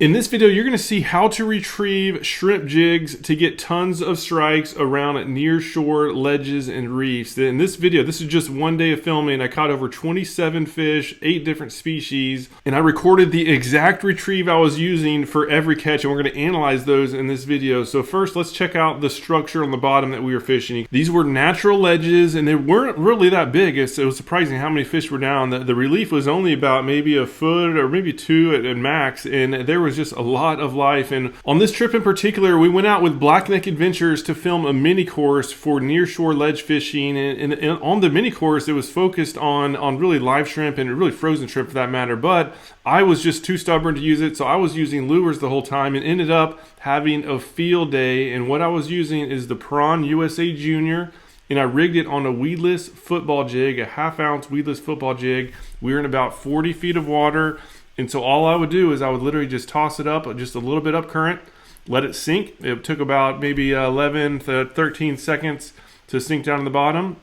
In this video, you're going to see how to retrieve shrimp jigs to get tons of strikes around near-shore ledges and reefs. In this video, this is just one day of filming. I caught over 27 fish, 8 different species, and I recorded the exact retrieve I was using for every catch, and we're going to analyze those in this video. So first, let's check out the structure on the bottom that we were fishing. These were natural ledges, and they weren't really that big. It was surprising how many fish were down. The relief was only about maybe a foot or maybe 2 at max, and there was just a lot of life. And on this trip in particular, we went out with Blackneck Adventures to film a mini course for nearshore ledge fishing, and on the mini course it was focused on really live shrimp and really frozen shrimp for that matter, but I was just too stubborn to use it, so I was using lures the whole time and ended up having a field day. And what I was using is the Prawn USA Jr, and I rigged it on a Weedless Football Jig, a 1/2 ounce Weedless Football Jig. We were in about 40 feet of water. And so all I would do is I would literally just toss it up just a little bit up current, let it sink. It took about maybe 11 to 13 seconds to sink down to the bottom.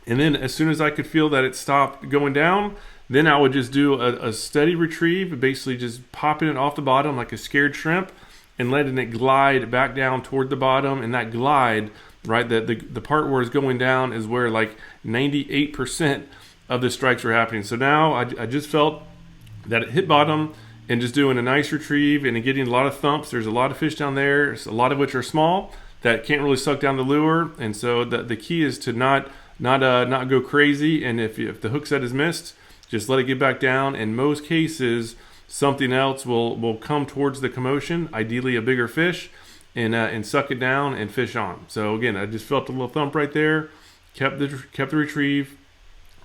And then as soon as I could feel that it stopped going down, then I would just do a steady retrieve, basically just popping it off the bottom like a scared shrimp and letting it glide back down toward the bottom. And that glide, right, the part where it's going down is where like 98% of the strikes were happening. So now I just felt that it hit bottom and just doing a nice retrieve and getting a lot of thumps. There's a lot of fish down there, a lot of which are small that can't really suck down the lure. And so the key is to not go crazy. And if the hook set is missed, just let it get back down. In most cases, something else will come towards the commotion, ideally a bigger fish, and suck it down and fish on. So again, I just felt a little thump right there, kept the retrieve,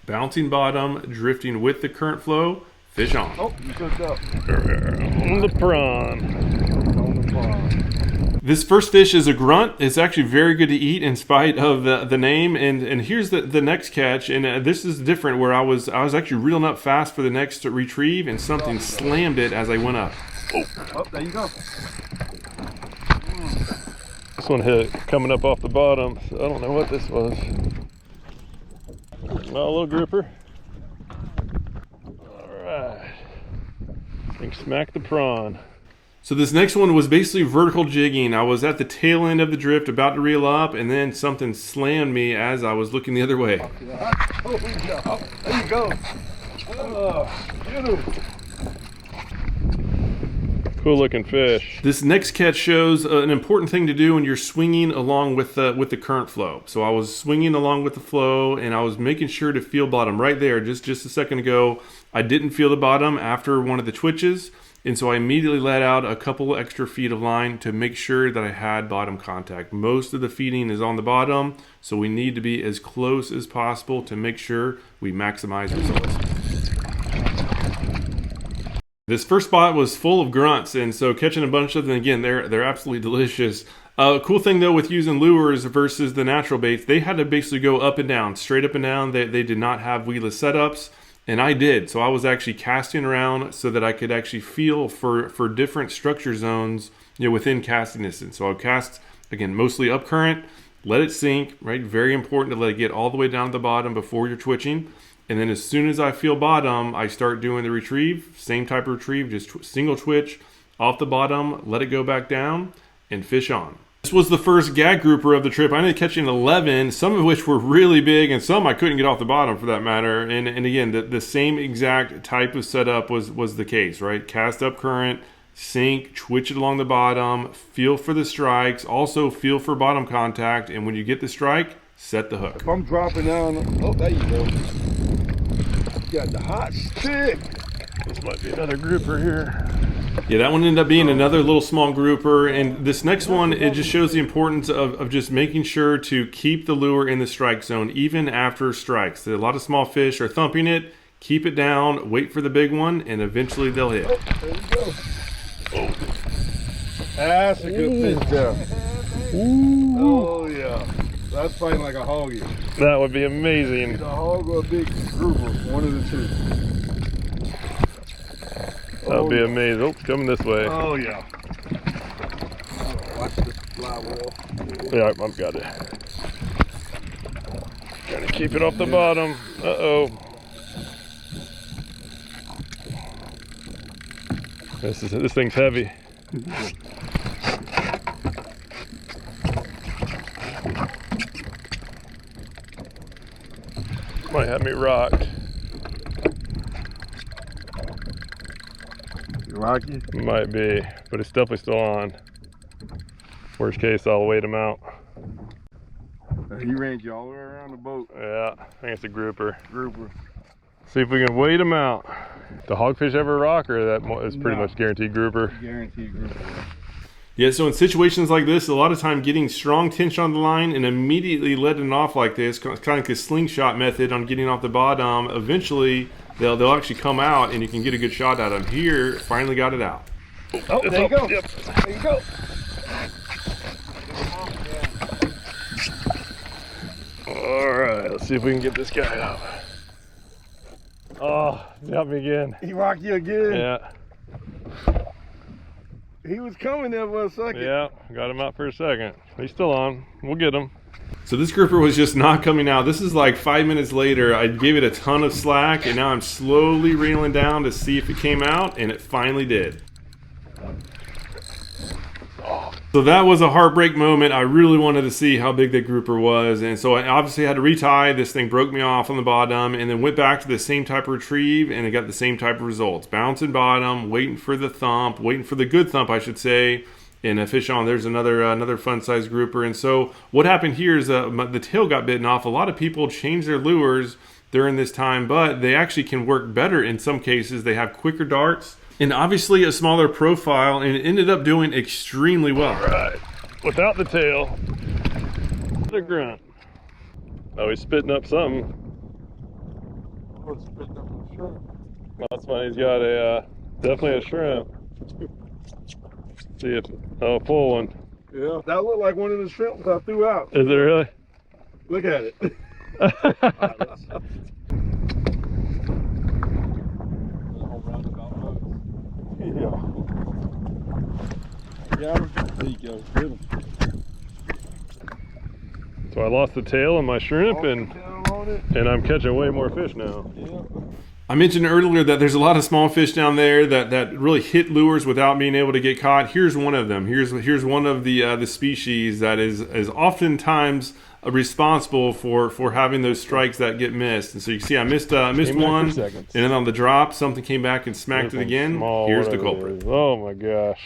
bouncing bottom, drifting with the current flow. Fish on. Oh, you hooked up. On the prawn. This first fish is a grunt. It's actually very good to eat in spite of the name. And here's the next catch. And this is different, where I was actually reeling up fast for the next retrieve, and something slammed it as I went up. Oh, there you go. This one hit coming up off the bottom. So I don't know what this was. Oh, a little grouper. I think smack the prawn. So this next one was basically vertical jigging. I was at the tail end of the drift about to reel up, and then something slammed me as I was looking the other way. Oh, yeah. There you go. Oh, beautiful. Cool looking fish. This next catch shows an important thing to do when you're swinging along with the current flow. So I was swinging along with the flow, and I was making sure to feel bottom right there. Just a second ago, I didn't feel the bottom after one of the twitches, and so I immediately let out a couple extra feet of line to make sure that I had bottom contact. Most of the feeding is on the bottom, so we need to be as close as possible to make sure we maximize results. This first spot was full of grunts, and so catching a bunch of them, again, they're absolutely delicious. Cool thing though with using lures versus the natural baits, they had to basically go up and down, straight up and down. They did not have weedless setups, and I did. So I was actually casting around so that I could actually feel for different structure zones, within casting distance. So I'll cast, again, mostly up current, let it sink, right? Very important to let it get all the way down to the bottom before you're twitching. And then as soon as I feel bottom, I start doing the retrieve. Same type of retrieve, just single twitch off the bottom, let it go back down, and fish on. This was the first gag grouper of the trip. I ended up catching 11, some of which were really big, and some I couldn't get off the bottom for that matter. And again, the same exact type of setup was the case, right? Cast up current, sink, twitch it along the bottom, feel for the strikes, also feel for bottom contact, and when you get the strike, set the hook. If I'm dropping down, oh, there you go. Got the hot stick. This might be another grouper here. Yeah, that one ended up being another little small grouper. And this next one, it just shows the importance of just making sure to keep the lure in the strike zone, even after strikes. A lot of small fish are thumping it. Keep it down, wait for the big one, and eventually they'll hit. Oh, there you go. Oh. That's a good fish there. Ooh. Oh, yeah. That's fighting like a hoggy. That would be amazing. A hog or a big grouper, one of the two. That would be amazing. Oh, it's coming this way. Oh, yeah. Watch this fly wall. Yeah, I've got it. Trying to keep it off the bottom. Uh-oh. This thing's heavy. Might have me rocked. Rocky? Might be, but it's definitely still on. Worst case, I'll wait him out. He ran you all the way around the boat. Yeah, I think it's a grouper. Grouper. See if we can wait him out. The hogfish ever rock, or that is pretty much guaranteed grouper? Guaranteed grouper. Yeah, so in situations like this, a lot of time getting strong tension on the line and immediately letting it off like this, kind of like a slingshot method on getting off the bottom, eventually they'll actually come out and you can get a good shot at them. Here, finally got it out. Oh, there you go. Yep. There you go. All right, let's see if we can get this guy out. Oh, got me again. He rocked you again? Yeah. He was coming there for a second. Yeah, got him out for a second. He's still on. We'll get him. So this grouper was just not coming out. This is like 5 minutes later. I gave it a ton of slack, and now I'm slowly reeling down to see if it came out, and it finally did. So that was a heartbreak moment. I really wanted to see how big that grouper was, and so I obviously had to retie. This thing broke me off on the bottom, and then went back to the same type of retrieve, and it got the same type of results. Bouncing bottom, waiting for the thump, waiting for the good thump, I should say, and a fish on. There's another fun-sized grouper. And so what happened here is the tail got bitten off. A lot of people change their lures during this time, but they actually can work better in some cases. They have quicker darts, and obviously a smaller profile, and it ended up doing extremely well. All right, without the tail, the grunt. Oh, he's spitting up something. Oh, it's spitting up a shrimp. That's funny. He's got a definitely a shrimp. See if full one. Yeah, that looked like one of the shrimps I threw out. Is it really? Look at it. Yeah. There you go. Good. So I lost the tail on my shrimp, and I'm catching way more fish now. Yeah. I mentioned earlier that there's a lot of small fish down there that really hit lures without being able to get caught. Here's one of them. Here's one of the species that is oftentimes responsible for having those strikes that get missed. And so you can see I missed one, and then on the drop something came back and smacked it again. Here's the culprit. Oh my gosh.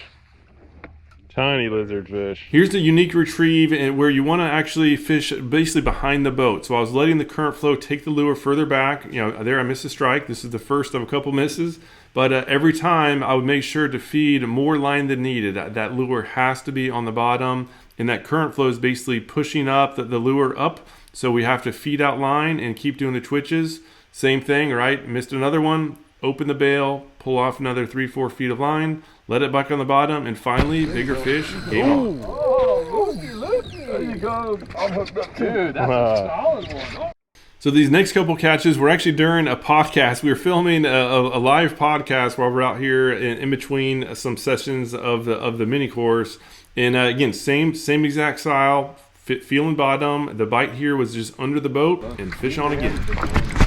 Tiny lizard fish. Here's the unique retrieve, and where you want to actually fish basically behind the boat. So I was letting the current flow take the lure further back. You know, there I missed a strike. This is the first of a couple misses. But every time I would make sure to feed more line than needed. That lure has to be on the bottom, and that current flow is basically pushing up the lure up. So we have to feed out line and keep doing the twitches. Same thing, right? Missed another one. Open the bail, pull off another 3-4 feet of line, let it back on the bottom, and finally, bigger fish, game on. Oh, looky. There you go. I'm hooked up too. Dude, that's a solid one. So these next couple catches were actually during a podcast. We were filming a live podcast while we're out here in between some sessions of the mini course. And again, same exact style, feeling bottom. The bite here was just under the boat, and fish on again.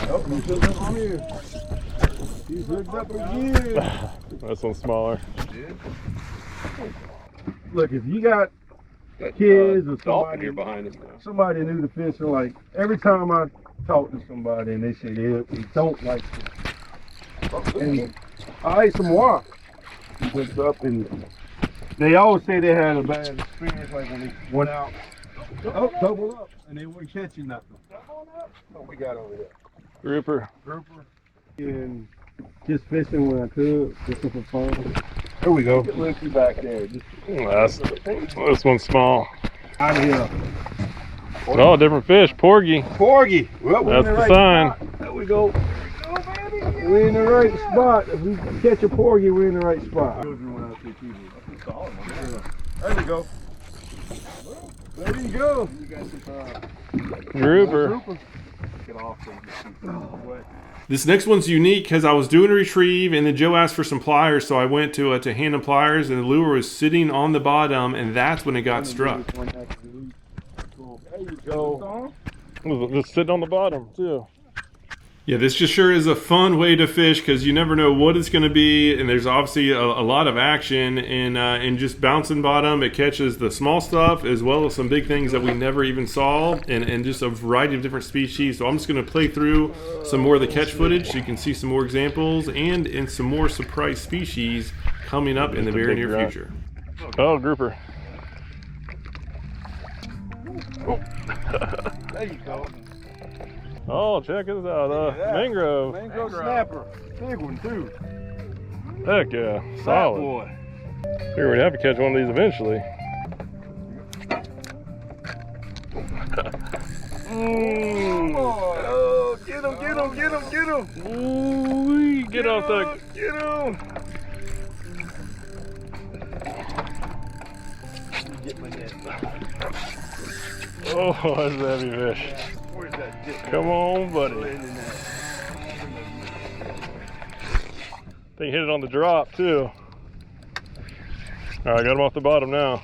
Oh, he's hooked up on here. He's hooked up again. This one's smaller. Look, if you got kids or somebody here behind us now. Somebody new to fishing, like every time I talk to somebody and they say they don't like fish, and I ate some walk, hooked up, and they always say they had a bad experience, like when they went out, double up, and they weren't catching nothing. Double up. What we got over there? Grouper. And just fishing when I could, just for fun. There we go. Look you back there. This one's small. Out of here. Oh, different fish. Porgy. Porgy. Well, we're That's in the the right sign. spot. There we go. We're in the right spot. If we catch a porgy, we're in the right spot. There you go. There you go. Grouper. Get off there. This next one's unique because I was doing a retrieve, and then Joe asked for some pliers, so I went to hand him pliers, and the lure was sitting on the bottom, and that's when it got struck. There you go. It was just sitting on the bottom too. Yeah, this just sure is a fun way to fish because you never know what it's going to be, and there's obviously a lot of action in just bouncing bottom. It catches the small stuff as well as some big things that we never even saw, and just a variety of different species. So I'm just going to play through some more of the catch footage so you can see some more examples and in some more surprise species coming up in the very near future. Oh, grouper. Oh. There you go. Oh, check this out, mangrove. Mangrove snapper. Big one too. Heck yeah, solid. Boy. Here, we'd have to catch one of these eventually. Oh, get him, get him, get him, get him. Ooh, get off the... Get him. Get my net. Oh, that's a heavy fish. Where's that dip? Come on, buddy. They hit it on the drop, too. All right, got him off the bottom now.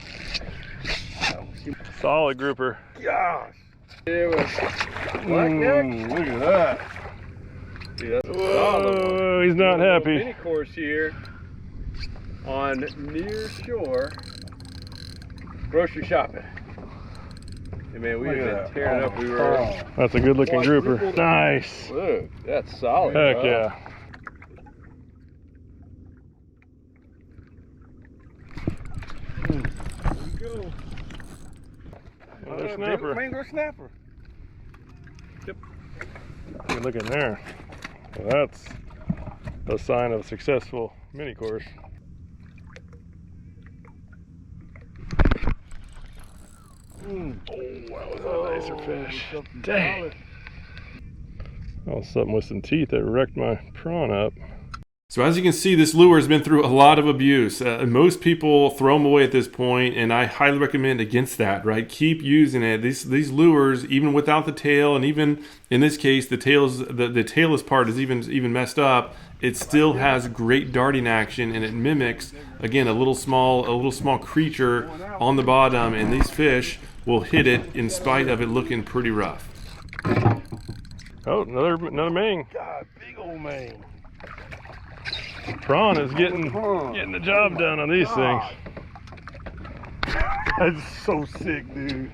Solid grouper. Gosh. Look at that. See, that's a Whoa, he's not happy. Mini course here on nearshore grocery shopping. Hey man, we've been tearing up. We were. That's a good looking grouper. Nice. Look, that's solid. Heck yeah. There you go. Another snapper. Mangrove snapper. Yep. Good looking there. Well, that's a sign of a successful mini course. Oh, that was a nicer fish. Dang. That was something with some teeth that wrecked my prawn up. So as you can see, this lure has been through a lot of abuse. Most people throw them away at this point, and I highly recommend against that, right? Keep using it. These lures, even without the tail, and even in this case, the tailless part is even messed up, it still has great darting action, and it mimics, again, a little small creature on the bottom, and these fish will hit it in spite of it looking pretty rough. Oh, another mang. God, big old man. Prawn is getting the job done on these things. That's so sick, dude.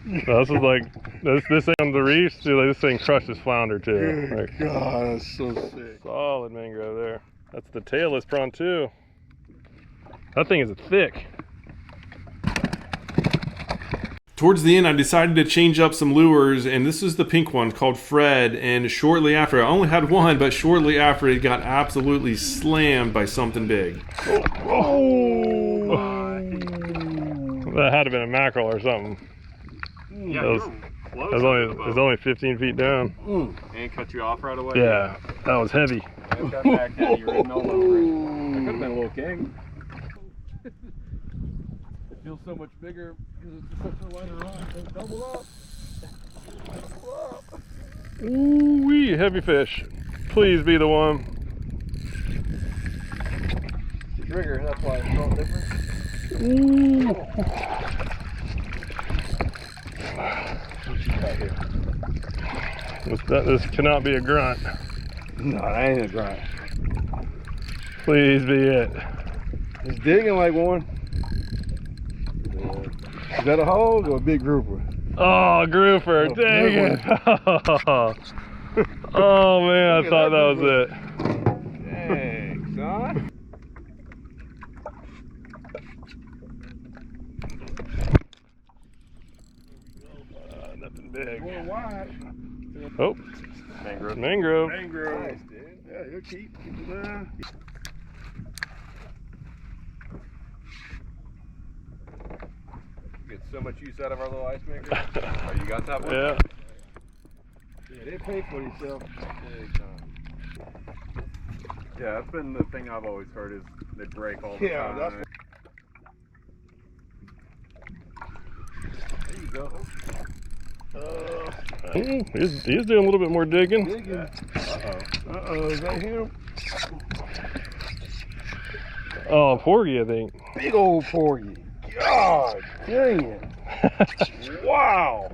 This is like this thing on the reefs, dude, like this thing crushes flounder too. Like, God, that's so sick. Solid mangrove there. That's the tailless prawn too. That thing is thick. Towards the end, I decided to change up some lures, and this is the pink one called Fred, and shortly after, I only had one, but shortly after, it got absolutely slammed by something big. Oh. That had to have been a mackerel or something. Yeah, it was only 15 feet down. And cut you off right away. Yeah, that was heavy. It got back down, you were written all over it. That could have been a little king. It feels so much bigger because it's such a lighter rod. So double up. Double up. Ooh-wee, heavy fish. Please be the one. The trigger, that's why it's so different. Ooh. What you got here? This cannot be a grunt. No, that ain't a grunt. Please be it. It's digging like one. Is that a hog or a big grouper? Oh, grouper, dang it. Oh man, I thought that was it. Dang, son. Nothing big. Going wide. Oh, Mangrove. mangrove. Mangrove. Nice, dude. Yeah, you'll keep it there. Get so much use out of our little ice maker. Oh, you got that one? Yeah. Yeah, they pay for themselves. Big time. Yeah, that's been the thing I've always heard is they break all the time. That's there you go. He's doing a little bit more digging. Uh-oh, is that him? Oh, porgy, I think. Big old porgy. God dang it. Wow.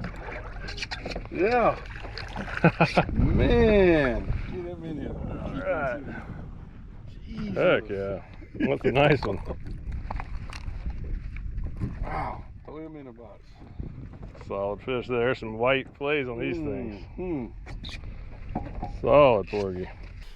Yeah. Man, get him in here. All right. Heck yeah. That's a nice one. Wow, throw him in the box. Solid fish there. Some white fillets on these things. Mm-hmm. Solid porgy.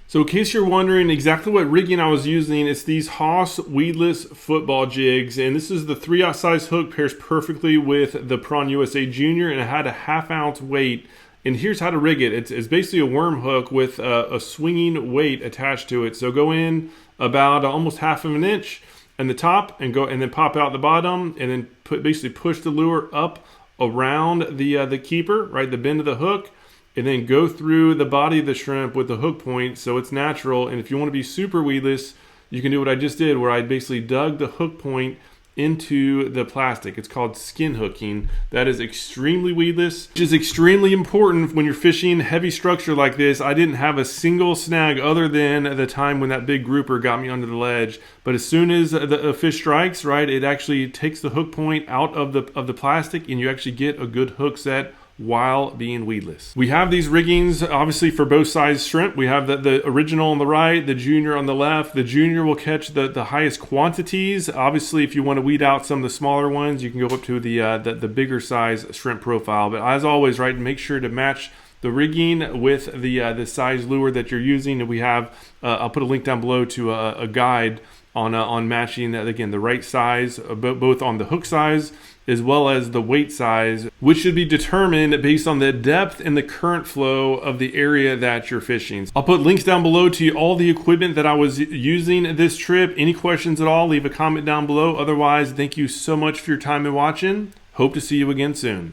So in case you're wondering exactly what rigging I was using, it's these Haas Weedless Football Jigs, and this is the 3/0 size hook, pairs perfectly with the Prawn USA Jr, and it had a 1/2 ounce weight. And here's how to rig it. It's basically a worm hook with a swinging weight attached to it. So go in about almost 1/2 inch in the top and then pop out the bottom, and then basically push the lure up around the keeper, right, the bend of the hook, and then go through the body of the shrimp with the hook point so it's natural. And if you want to be super weedless, you can do what I just did, where I basically dug the hook point into the plastic. It's called skin hooking. That is extremely weedless, which is extremely important when you're fishing heavy structure like this. I didn't have a single snag other than the time when that big grouper got me under the ledge. But as soon as the fish strikes, right, it actually takes the hook point out of the plastic, and you actually get a good hook set while being weedless. We have these riggings obviously for both size shrimp. We have the original on the right, the junior on the left. The junior will catch the highest quantities. Obviously, if you want to weed out some of the smaller ones, you can go up to the bigger size shrimp profile. But as always, right, make sure to match the rigging with the size lure that you're using. And we have I'll put a link down below to a guide on matching that, again, the right size, both on the hook size as well as the weight size, which should be determined based on the depth and the current flow of the area that you're fishing. I'll put links down below to all the equipment that I was using this trip. Any questions at all, leave a comment down below. Otherwise, thank you so much for your time and watching. Hope to see you again soon.